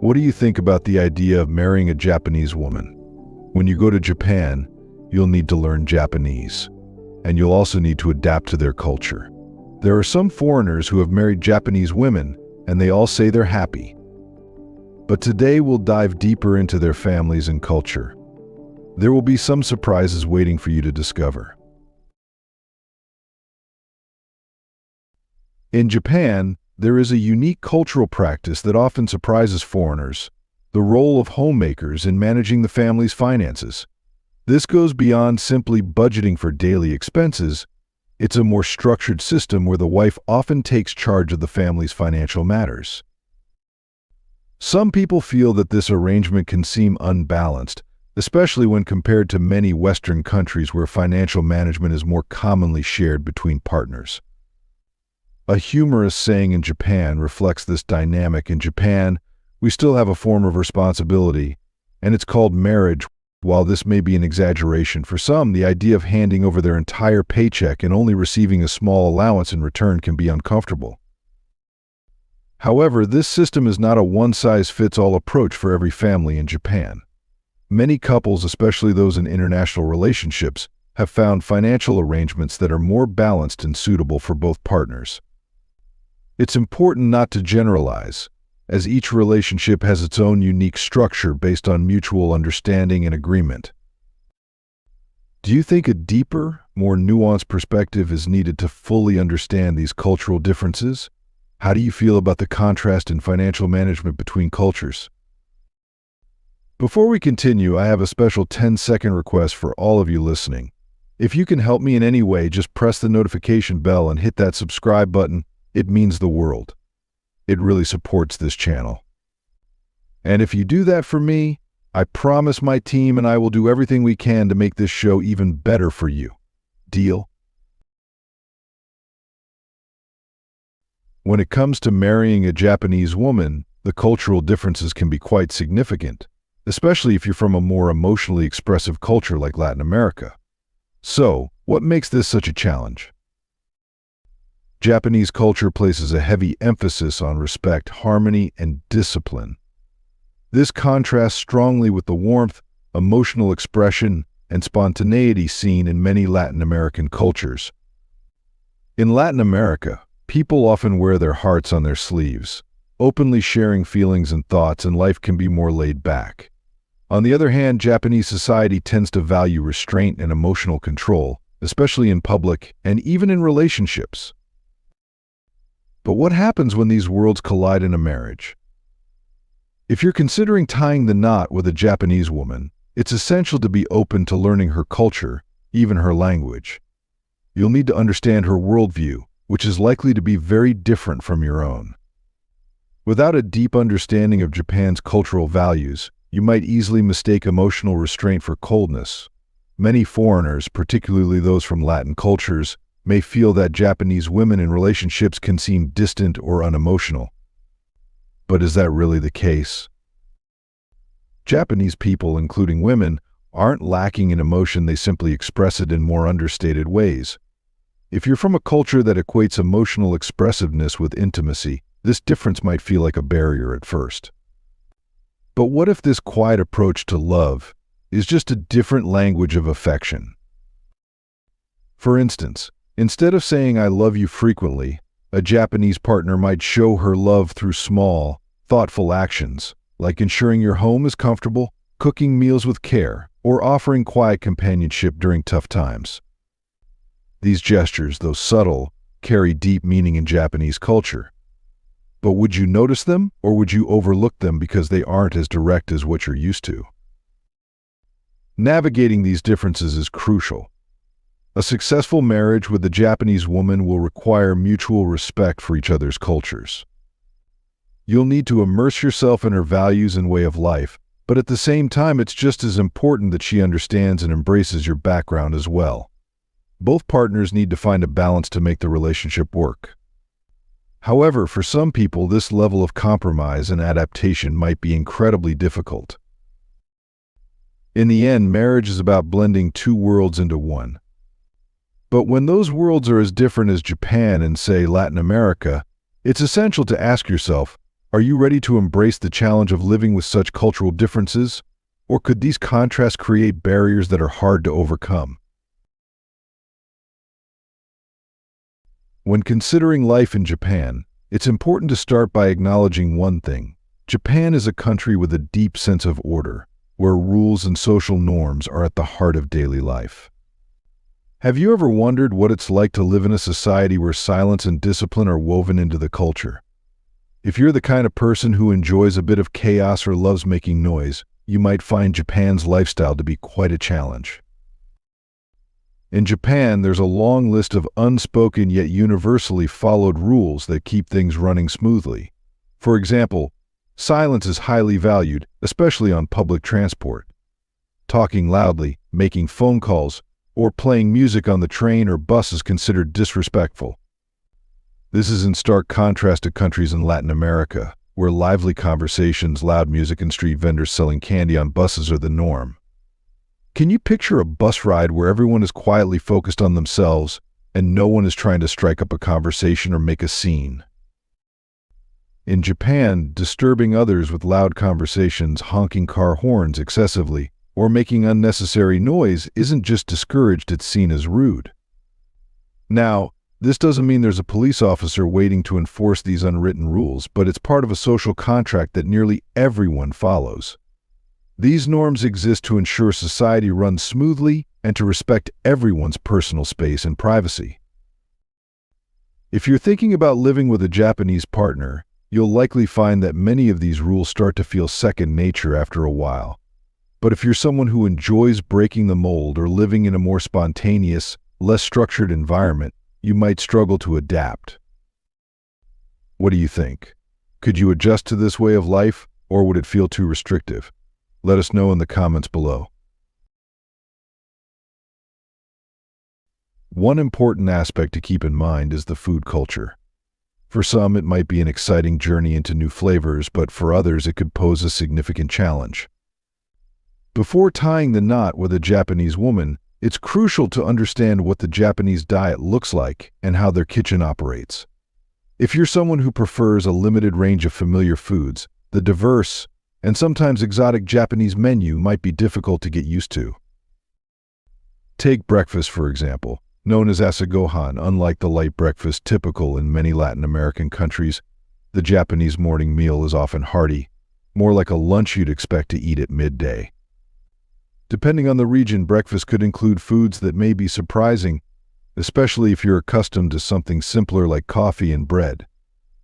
What do you think about the idea of marrying a Japanese woman? When you go to Japan, you'll need to learn Japanese, and you'll also need to adapt to their culture. There are some foreigners who have married Japanese women, and they all say they're happy. But today we'll dive deeper into their families and culture. There will be some surprises waiting for you to discover. In Japan, there is a unique cultural practice that often surprises foreigners: the role of homemakers in managing the family's finances. This goes beyond simply budgeting for daily expenses. It's a more structured system where the wife often takes charge of the family's financial matters. Some people feel that this arrangement can seem unbalanced, especially when compared to many Western countries where financial management is more commonly shared between partners. A humorous saying in Japan reflects this dynamic. In Japan, we still have a form of responsibility, and it's called marriage. While this may be an exaggeration for some, the idea of handing over their entire paycheck and only receiving a small allowance in return can be uncomfortable. However, this system is not a one-size-fits-all approach for every family in Japan. Many couples, especially those in international relationships, have found financial arrangements that are more balanced and suitable for both partners. It's important not to generalize, as each relationship has its own unique structure based on mutual understanding and agreement. Do you think a deeper, more nuanced perspective is needed to fully understand these cultural differences? How do you feel about the contrast in financial management between cultures? Before we continue, I have a special 10-second request for all of you listening. If you can help me in any way, just press the notification bell and hit that subscribe button. It means the world. It really supports this channel. And if you do that for me, I promise my team and I will do everything we can to make this show even better for you. Deal? When it comes to marrying a Japanese woman, the cultural differences can be quite significant, especially if you're from a more emotionally expressive culture like Latin America. So, what makes this such a challenge? Japanese culture places a heavy emphasis on respect, harmony, and discipline. This contrasts strongly with the warmth, emotional expression, and spontaneity seen in many Latin American cultures. In Latin America, people often wear their hearts on their sleeves, openly sharing feelings and thoughts, and life can be more laid back. On the other hand, Japanese society tends to value restraint and emotional control, especially in public and even in relationships. But what happens when these worlds collide in a marriage? If you're considering tying the knot with a Japanese woman, it's essential to be open to learning her culture, even her language. You'll need to understand her worldview, which is likely to be very different from your own. Without a deep understanding of Japan's cultural values, you might easily mistake emotional restraint for coldness. Many foreigners, particularly those from Latin cultures, may feel that Japanese women in relationships can seem distant or unemotional. But is that really the case? Japanese people, including women, aren't lacking in emotion, they simply express it in more understated ways. If you're from a culture that equates emotional expressiveness with intimacy, this difference might feel like a barrier at first. But what if this quiet approach to love is just a different language of affection? For instance, instead of saying "I love you" frequently, a Japanese partner might show her love through small, thoughtful actions, like ensuring your home is comfortable, cooking meals with care, or offering quiet companionship during tough times. These gestures, though subtle, carry deep meaning in Japanese culture. But would you notice them, or would you overlook them because they aren't as direct as what you're used to? Navigating these differences is crucial. A successful marriage with a Japanese woman will require mutual respect for each other's cultures. You'll need to immerse yourself in her values and way of life, but at the same time, it's just as important that she understands and embraces your background as well. Both partners need to find a balance to make the relationship work. However, for some people, this level of compromise and adaptation might be incredibly difficult. In the end, marriage is about blending two worlds into one. But when those worlds are as different as Japan and, say, Latin America, it's essential to ask yourself, Are you ready to embrace the challenge of living with such cultural differences? Or could these contrasts create barriers that are hard to overcome? When considering life in Japan, it's important to start by acknowledging one thing. Japan is a country with a deep sense of order, where rules and social norms are at the heart of daily life. Have you ever wondered what it's like to live in a society where silence and discipline are woven into the culture? If you're the kind of person who enjoys a bit of chaos or loves making noise, you might find Japan's lifestyle to be quite a challenge. In Japan, there's a long list of unspoken yet universally followed rules that keep things running smoothly. For example, silence is highly valued, especially on public transport. Talking loudly, making phone calls, or playing music on the train or bus is considered disrespectful. This is in stark contrast to countries in Latin America, where lively conversations, loud music, and street vendors selling candy on buses are the norm. Can you picture a bus ride where everyone is quietly focused on themselves and no one is trying to strike up a conversation or make a scene? In Japan, disturbing others with loud conversations, honking car horns excessively, or making unnecessary noise isn't just discouraged, it's seen as rude. Now, this doesn't mean there's a police officer waiting to enforce these unwritten rules, but it's part of a social contract that nearly everyone follows. These norms exist to ensure society runs smoothly and to respect everyone's personal space and privacy. If you're thinking about living with a Japanese partner, you'll likely find that many of these rules start to feel second nature after a while. But if you're someone who enjoys breaking the mold or living in a more spontaneous, less structured environment, you might struggle to adapt. What do you think? Could you adjust to this way of life, or would it feel too restrictive? Let us know in the comments below. One important aspect to keep in mind is the food culture. For some, it might be an exciting journey into new flavors, but for others, it could pose a significant challenge. Before tying the knot with a Japanese woman, it's crucial to understand what the Japanese diet looks like and how their kitchen operates. If you're someone who prefers a limited range of familiar foods, the diverse and sometimes exotic Japanese menu might be difficult to get used to. Take breakfast, for example. Known as asagohan, unlike the light breakfast typical in many Latin American countries, the Japanese morning meal is often hearty, more like a lunch you'd expect to eat at midday. Depending on the region, breakfast could include foods that may be surprising, especially if you're accustomed to something simpler like coffee and bread.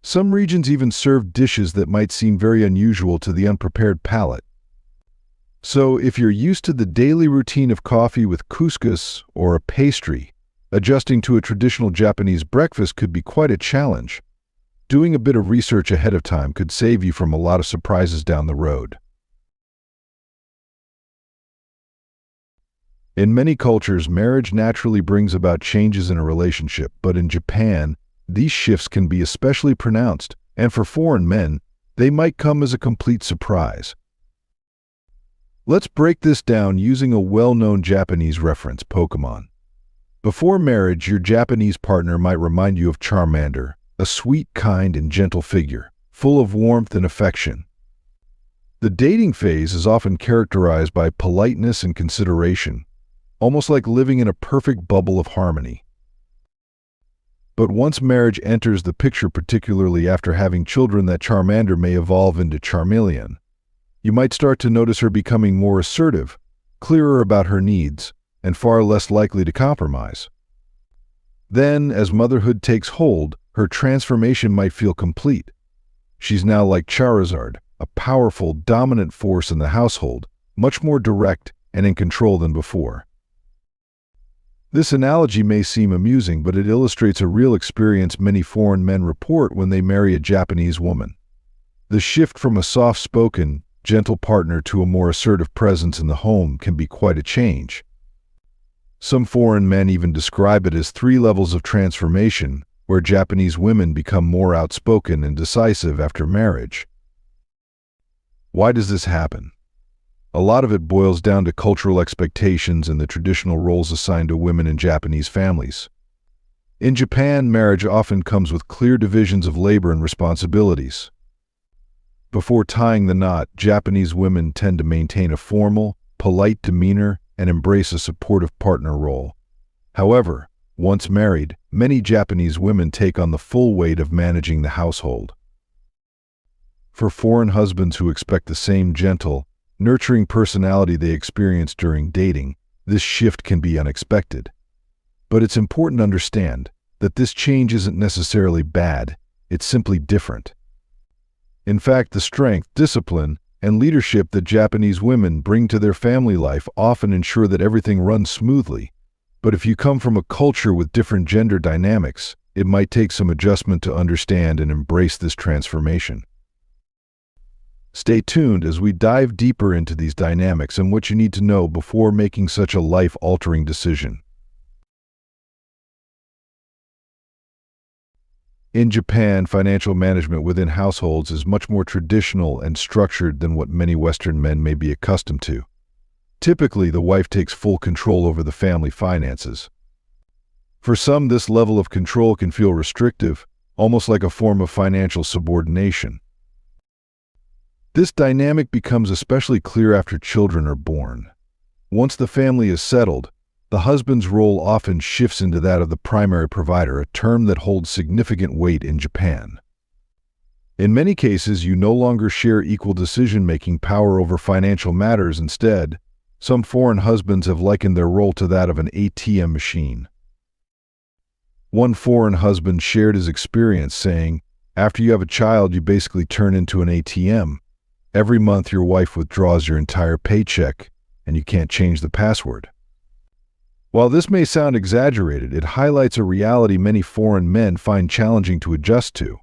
Some regions even serve dishes that might seem very unusual to the unprepared palate. So, if you're used to the daily routine of coffee with couscous or a pastry, adjusting to a traditional Japanese breakfast could be quite a challenge. Doing a bit of research ahead of time could save you from a lot of surprises down the road. In many cultures, marriage naturally brings about changes in a relationship, but in Japan, these shifts can be especially pronounced, and for foreign men, they might come as a complete surprise. Let's break this down using a well-known Japanese reference, Pokemon. Before marriage, your Japanese partner might remind you of Charmander, a sweet, kind, and gentle figure, full of warmth and affection. The dating phase is often characterized by politeness and consideration, almost like living in a perfect bubble of harmony. But once marriage enters the picture, particularly after having children, that Charmander may evolve into Charmeleon. You might start to notice her becoming more assertive, clearer about her needs, and far less likely to compromise. Then, as motherhood takes hold, her transformation might feel complete. She's now like Charizard, a powerful, dominant force in the household, much more direct and in control than before. This analogy may seem amusing, but it illustrates a real experience many foreign men report when they marry a Japanese woman. The shift from a soft-spoken, gentle partner to a more assertive presence in the home can be quite a change. Some foreign men even describe it as 3 levels of transformation, where Japanese women become more outspoken and decisive after marriage. Why does this happen? A lot of it boils down to cultural expectations and the traditional roles assigned to women in Japanese families. In Japan, marriage often comes with clear divisions of labor and responsibilities. Before tying the knot, Japanese women tend to maintain a formal, polite demeanor and embrace a supportive partner role. However, once married, many Japanese women take on the full weight of managing the household. For foreign husbands who expect the same gentle, nurturing personality they experienced during dating, this shift can be unexpected. But it's important to understand that this change isn't necessarily bad, it's simply different. In fact, the strength, discipline, and leadership that Japanese women bring to their family life often ensure that everything runs smoothly. But if you come from a culture with different gender dynamics, it might take some adjustment to understand and embrace this transformation. Stay tuned as we dive deeper into these dynamics and what you need to know before making such a life-altering decision. In Japan, financial management within households is much more traditional and structured than what many Western men may be accustomed to. Typically, the wife takes full control over the family finances. For some, this level of control can feel restrictive, almost like a form of financial subordination. This dynamic becomes especially clear after children are born. Once the family is settled, the husband's role often shifts into that of the primary provider, a term that holds significant weight in Japan. In many cases, you no longer share equal decision-making power over financial matters. Instead, some foreign husbands have likened their role to that of an ATM machine. One foreign husband shared his experience, saying, "After you have a child, you basically turn into an ATM. Every month your wife withdraws your entire paycheck, and you can't change the password." While this may sound exaggerated, it highlights a reality many foreign men find challenging to adjust to.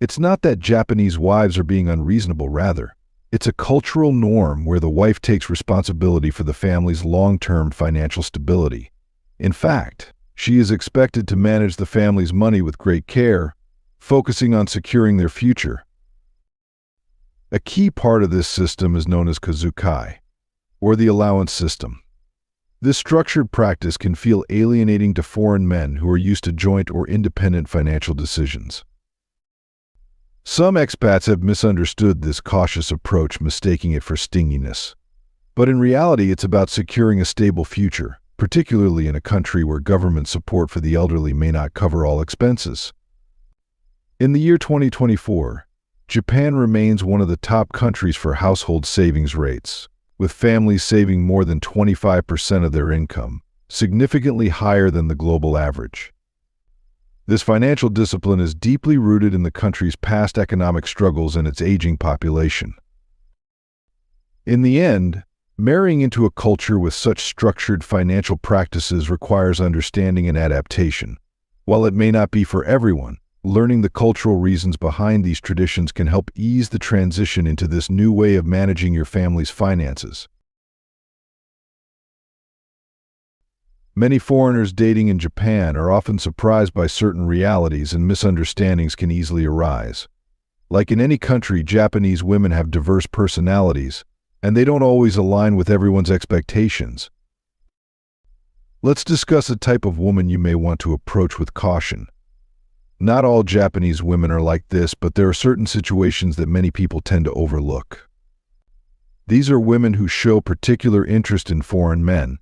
It's not that Japanese wives are being unreasonable, rather, it's a cultural norm where the wife takes responsibility for the family's long-term financial stability. In fact, she is expected to manage the family's money with great care, focusing on securing their future. A key part of this system is known as kazukai, or the allowance system. This structured practice can feel alienating to foreign men who are used to joint or independent financial decisions. Some expats have misunderstood this cautious approach, mistaking it for stinginess. But in reality, it's about securing a stable future, particularly in a country where government support for the elderly may not cover all expenses. In the year 2024, Japan remains one of the top countries for household savings rates, with families saving more than 25% of their income, significantly higher than the global average. This financial discipline is deeply rooted in the country's past economic struggles and its aging population. In the end, marrying into a culture with such structured financial practices requires understanding and adaptation. While it may not be for everyone, learning the cultural reasons behind these traditions can help ease the transition into this new way of managing your family's finances. Many foreigners dating in Japan are often surprised by certain realities, and misunderstandings can easily arise. Like in any country, Japanese women have diverse personalities, and they don't always align with everyone's expectations. Let's discuss a type of woman you may want to approach with caution. Not all Japanese women are like this, but there are certain situations that many people tend to overlook. These are women who show particular interest in foreign men,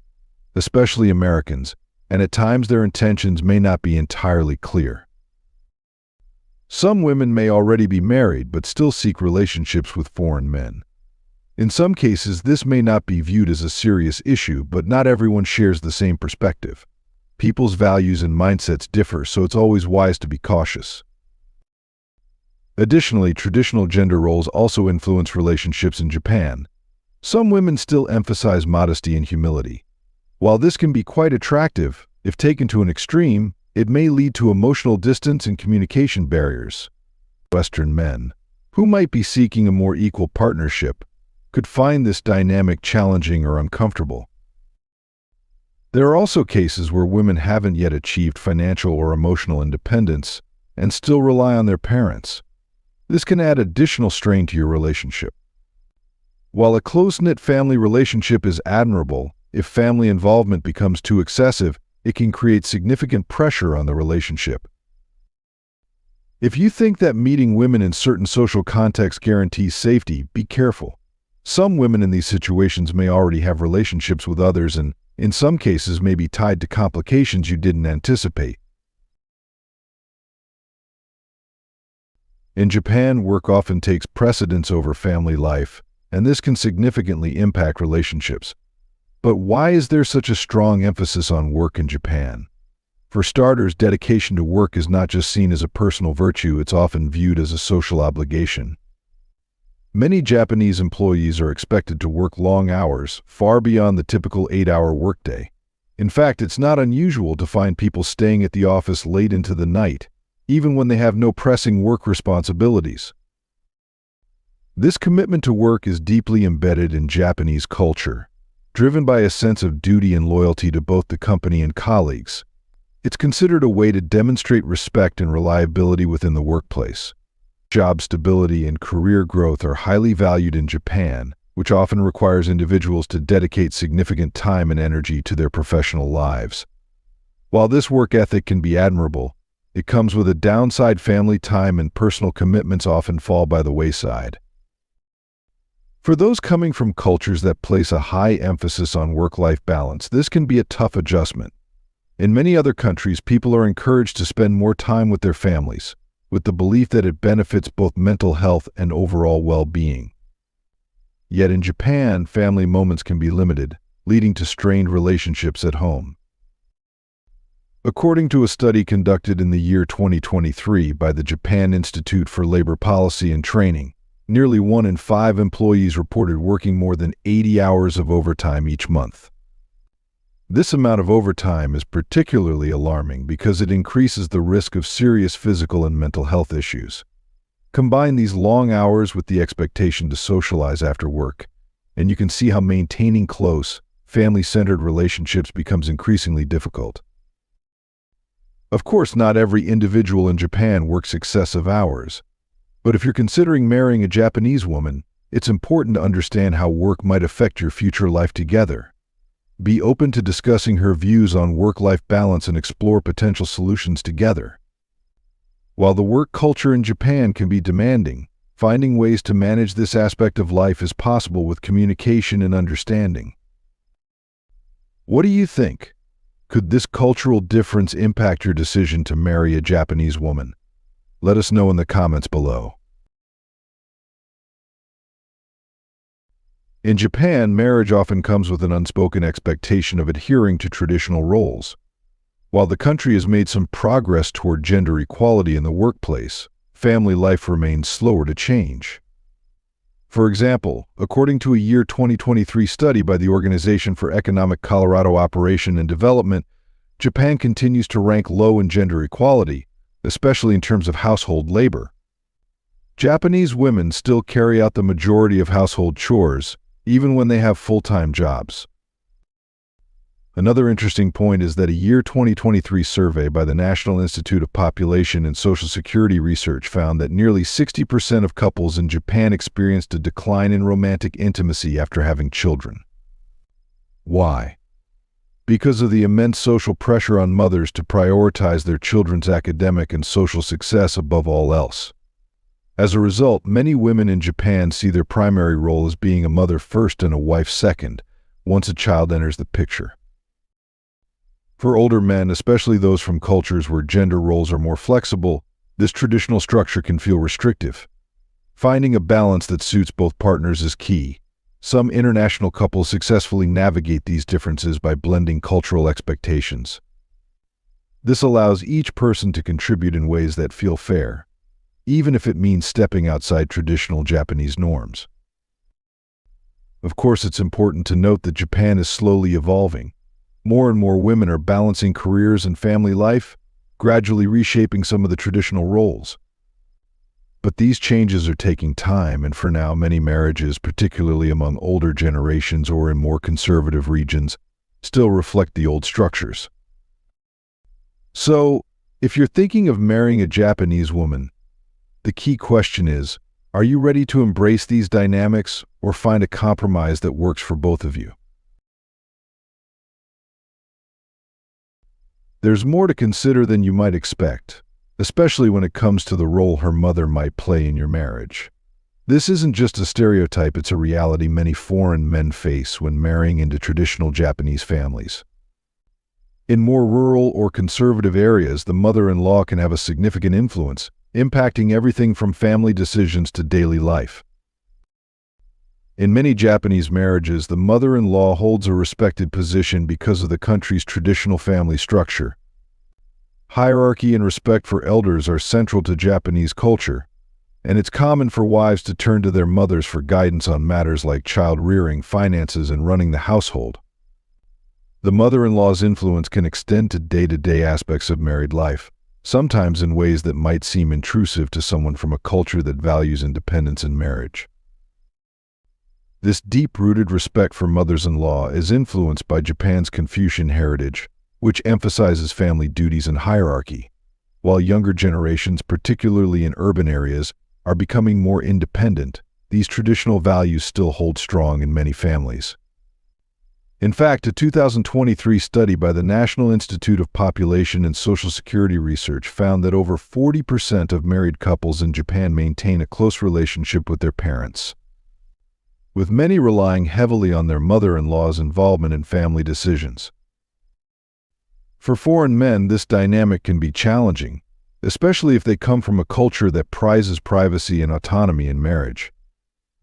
especially Americans, and at times their intentions may not be entirely clear. Some women may already be married but still seek relationships with foreign men. In some cases, this may not be viewed as a serious issue, but not everyone shares the same perspective. People's values and mindsets differ, so it's always wise to be cautious. Additionally, traditional gender roles also influence relationships in Japan. Some women still emphasize modesty and humility. While this can be quite attractive, if taken to an extreme, it may lead to emotional distance and communication barriers. Western men, who might be seeking a more equal partnership, could find this dynamic challenging or uncomfortable. There are also cases where women haven't yet achieved financial or emotional independence and still rely on their parents. This can add additional strain to your relationship. While a close-knit family relationship is admirable, if family involvement becomes too excessive, it can create significant pressure on the relationship. If you think that meeting women in certain social contexts guarantees safety, be careful. Some women in these situations may already have relationships with others and, in some cases, may be tied to complications you didn't anticipate. In Japan, work often takes precedence over family life, and this can significantly impact relationships. But why is there such a strong emphasis on work in Japan? For starters, dedication to work is not just seen as a personal virtue, it's often viewed as a social obligation. Many Japanese employees are expected to work long hours, far beyond the typical 8-hour workday. In fact, it's not unusual to find people staying at the office late into the night, even when they have no pressing work responsibilities. This commitment to work is deeply embedded in Japanese culture, driven by a sense of duty and loyalty to both the company and colleagues. It's considered a way to demonstrate respect and reliability within the workplace. Job stability and career growth are highly valued in Japan, which often requires individuals to dedicate significant time and energy to their professional lives. While this work ethic can be admirable, it comes with a downside. Family time and personal commitments often fall by the wayside. For those coming from cultures that place a high emphasis on work-life balance, this can be a tough adjustment. In many other countries, people are encouraged to spend more time with their families, with the belief that it benefits both mental health and overall well-being. Yet in Japan, family moments can be limited, leading to strained relationships at home. According to a study conducted in the year 2023 by the Japan Institute for Labor Policy and Training, nearly 1 in 5 employees reported working more than 80 hours of overtime each month. This amount of overtime is particularly alarming because it increases the risk of serious physical and mental health issues. Combine these long hours with the expectation to socialize after work, and you can see how maintaining close, family-centered relationships becomes increasingly difficult. Of course, not every individual in Japan works excessive hours, but if you're considering marrying a Japanese woman, it's important to understand how work might affect your future life together. Be open to discussing her views on work-life balance and explore potential solutions together. While the work culture in Japan can be demanding, finding ways to manage this aspect of life is possible with communication and understanding. What do you think? Could this cultural difference impact your decision to marry a Japanese woman? Let us know in the comments below. In Japan, marriage often comes with an unspoken expectation of adhering to traditional roles. While the country has made some progress toward gender equality in the workplace, family life remains slower to change. For example, according to a year 2023 study by the Organization for Economic Cooperation and Development, Japan continues to rank low in gender equality, especially in terms of household labor. Japanese women still carry out the majority of household chores, even when they have full-time jobs. Another interesting point is that a year 2023 survey by the National Institute of Population and Social Security Research found that nearly 60% of couples in Japan experienced a decline in romantic intimacy after having children. Why? Because of the immense social pressure on mothers to prioritize their children's academic and social success above all else. As a result, many women in Japan see their primary role as being a mother first and a wife second, once a child enters the picture. For older men, especially those from cultures where gender roles are more flexible, this traditional structure can feel restrictive. Finding a balance that suits both partners is key. Some international couples successfully navigate these differences by blending cultural expectations. This allows each person to contribute in ways that feel fair, even if it means stepping outside traditional Japanese norms. Of course, it's important to note that Japan is slowly evolving. More and more women are balancing careers and family life, gradually reshaping some of the traditional roles. But these changes are taking time, and for now, many marriages, particularly among older generations or in more conservative regions, still reflect the old structures. So, if you're thinking of marrying a Japanese woman, the key question is, are you ready to embrace these dynamics or find a compromise that works for both of you? There's more to consider than you might expect, especially when it comes to the role her mother might play in your marriage. This isn't just a stereotype, it's a reality many foreign men face when marrying into traditional Japanese families. In more rural or conservative areas, the mother-in-law can have a significant influence, impacting everything from family decisions to daily life. In many Japanese marriages, the mother-in-law holds a respected position because of the country's traditional family structure. Hierarchy and respect for elders are central to Japanese culture, and it's common for wives to turn to their mothers for guidance on matters like child rearing, finances, and running the household. The mother-in-law's influence can extend to day-to-day aspects of married life, sometimes in ways that might seem intrusive to someone from a culture that values independence in marriage. This deep-rooted respect for mothers-in-law is influenced by Japan's Confucian heritage, which emphasizes family duties and hierarchy. While younger generations, particularly in urban areas, are becoming more independent, these traditional values still hold strong in many families. In fact, a 2023 study by the National Institute of Population and Social Security Research found that over 40% of married couples in Japan maintain a close relationship with their parents, with many relying heavily on their mother-in-law's involvement in family decisions. For foreign men, this dynamic can be challenging, especially if they come from a culture that prizes privacy and autonomy in marriage.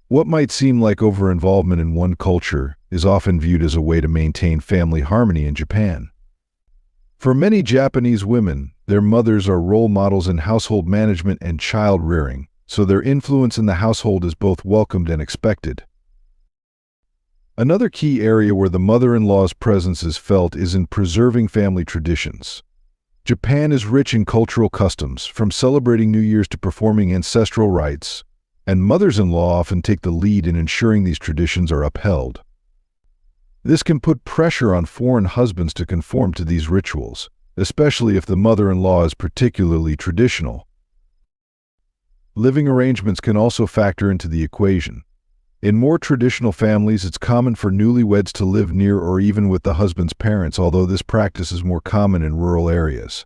What might seem like over-involvement in one culture is often viewed as a way to maintain family harmony in Japan. For many Japanese women, their mothers are role models in household management and child rearing, so their influence in the household is both welcomed and expected. Another key area where the mother-in-law's presence is felt is in preserving family traditions. Japan is rich in cultural customs, from celebrating New Year's to performing ancestral rites, and mothers-in-law often take the lead in ensuring these traditions are upheld. This can put pressure on foreign husbands to conform to these rituals, especially if the mother-in-law is particularly traditional. Living arrangements can also factor into the equation. In more traditional families, it's common for newlyweds to live near or even with the husband's parents, although this practice is more common in rural areas.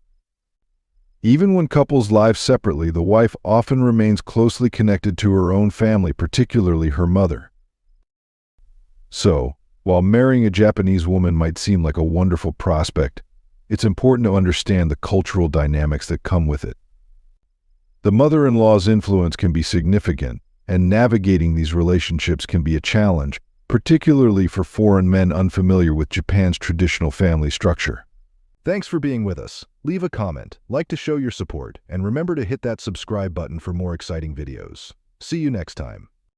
Even when couples live separately, the wife often remains closely connected to her own family, particularly her mother. So, while marrying a Japanese woman might seem like a wonderful prospect, it's important to understand the cultural dynamics that come with it. The mother-in-law's influence can be significant, and navigating these relationships can be a challenge, particularly for foreign men unfamiliar with Japan's traditional family structure. Thanks for being with us. Leave a comment, like to show your support, and remember to hit that subscribe button for more exciting videos. See you next time.